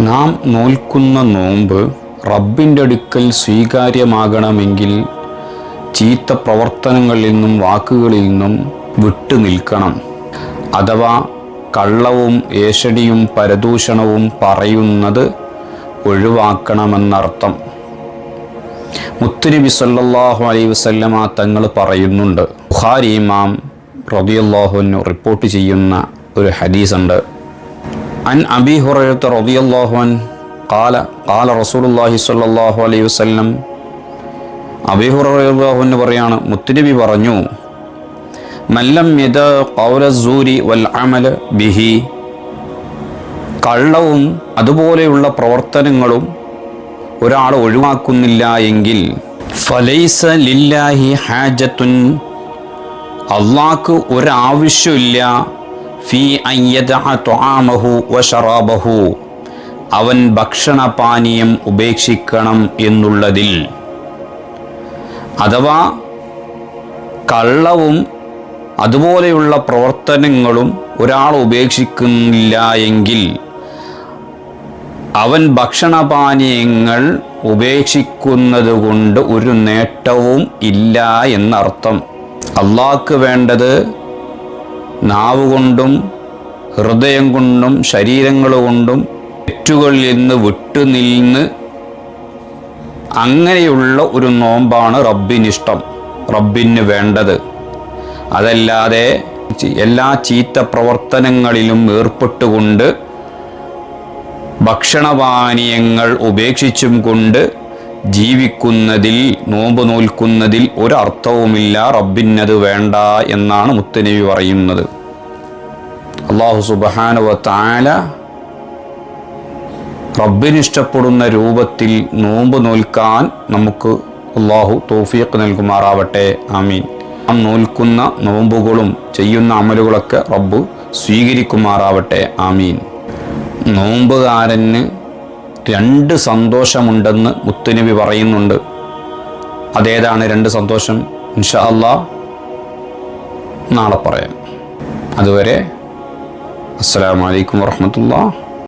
നാം നോൽക്കുന്ന നോമ്പ് റബ്ബിൻ്റെ അടുക്കൽ സ്വീകാര്യമാകണമെങ്കിൽ ചീത്ത പ്രവർത്തനങ്ങളിൽ നിന്നും വാക്കുകളിൽ നിന്നും വിട്ടു നിൽക്കണം. അഥവാ കള്ളവും ഏഷണിയും പരദൂഷണവും പറയുന്നത് ഒഴിവാക്കണമെന്നർത്ഥം. മുത്തുനബി സല്ലല്ലാഹു അലൈഹി വസല്ലമ തങ്ങൾ പറയുന്നുണ്ട്. ബുഖാരി ഇമാം റളിയല്ലാഹു അൻഹു റിപ്പോർട്ട് ചെയ്യുന്ന ഒരു ഹദീസുണ്ട്. അൻ അബീ ഹുറൈറ റളിയല്ലാഹു അൻഹു ഖാല റസൂലുള്ളാഹി സ്വല്ലല്ലാഹു അലൈഹി വസല്ലം, അബീ ഹുറൈറ റളിയല്ലാഹു അൻഹു പറയാണ്, മുത്തുനബി പറഞ്ഞു, മല്ലം യദ ഖൗല സൂരി വൽ അമല ബിഹി, കള്ളവും അതുപോലെയുള്ള പ്രവർത്തനങ്ങളും ഒരാൾ ഒഴിവാക്കുന്നില്ല എങ്കിൽ ഫലൈസ ലില്ലാഹി ഹാജത്തുൻ, അള്ളാഹ്ക്ക് ഒരാവശ്യമില്ല ഫീ അൻ യദഅ തുആമഹു വശറാബഹു, അവൻ ഭക്ഷണപാനീയം ഉപേക്ഷിക്കണം എന്നുള്ളതിൽ. അഥവാ കള്ളവും അതുപോലെയുള്ള പ്രവർത്തനങ്ങളും ഒരാൾ ഉപേക്ഷിക്കുന്നില്ല എങ്കിൽ അവൻ ഭക്ഷണപാനീയങ്ങൾ ഉപേക്ഷിക്കുന്നത് കൊണ്ട് ഒരു നേട്ടവും ഇല്ല എന്നർത്ഥം. അള്ളാഹ്ക്ക് വേണ്ടത് നാവ് കൊണ്ടും ഹൃദയം കൊണ്ടും ശരീരങ്ങൾ കൊണ്ടും തെറ്റുകളിൽ നിന്ന് വിട്ടുനിന്ന് അങ്ങനെയുള്ള ഒരു നോമ്പാണ് റബ്ബിനിഷ്ടം, റബ്ബിന് വേണ്ടത്. അതല്ലാതെ എല്ലാ ചീത്ത പ്രവർത്തനങ്ങളിലും ഏർപ്പെട്ടുകൊണ്ട് ഭക്ഷണപാനീയങ്ങൾ ഉപേക്ഷിച്ചും കൊണ്ട് ജീവിക്കുന്നതിൽ, നോമ്പ് നോൽക്കുന്നതിൽ ഒരർത്ഥവുമില്ല. റബ്ബിനത് വേണ്ട എന്നാണ് മുത്തുനബി പറയുന്നത്. അല്ലാഹു സുബ്ഹാനഹു വ തആല റബ്ബിനിഷ്ടപ്പെടുന്ന രൂപത്തിൽ നോമ്പ് നോൽക്കാൻ നമുക്ക് അല്ലാഹു തൗഫീഖ് നൽകുമാറാവട്ടെ. ആമീൻ. നാം നോൽക്കുന്ന നോമ്പുകളും ചെയ്യുന്ന അമലുകളൊക്കെ റബ്ബ് സ്വീകരിക്കുമാറാവട്ടെ. ആമീൻ. നോമ്പുകാരന് 2 സന്തോഷമുണ്ടെന്ന് മുത്തുനബി പറയുന്നുണ്ട്. അതേതാണ് 2 സന്തോഷം? ഇൻഷാ അല്ലാഹ് നാളെ പറയാം. അതുവരെ അസ്സലാമു അലൈക്കും വറഹ്മത്തുള്ളാഹി.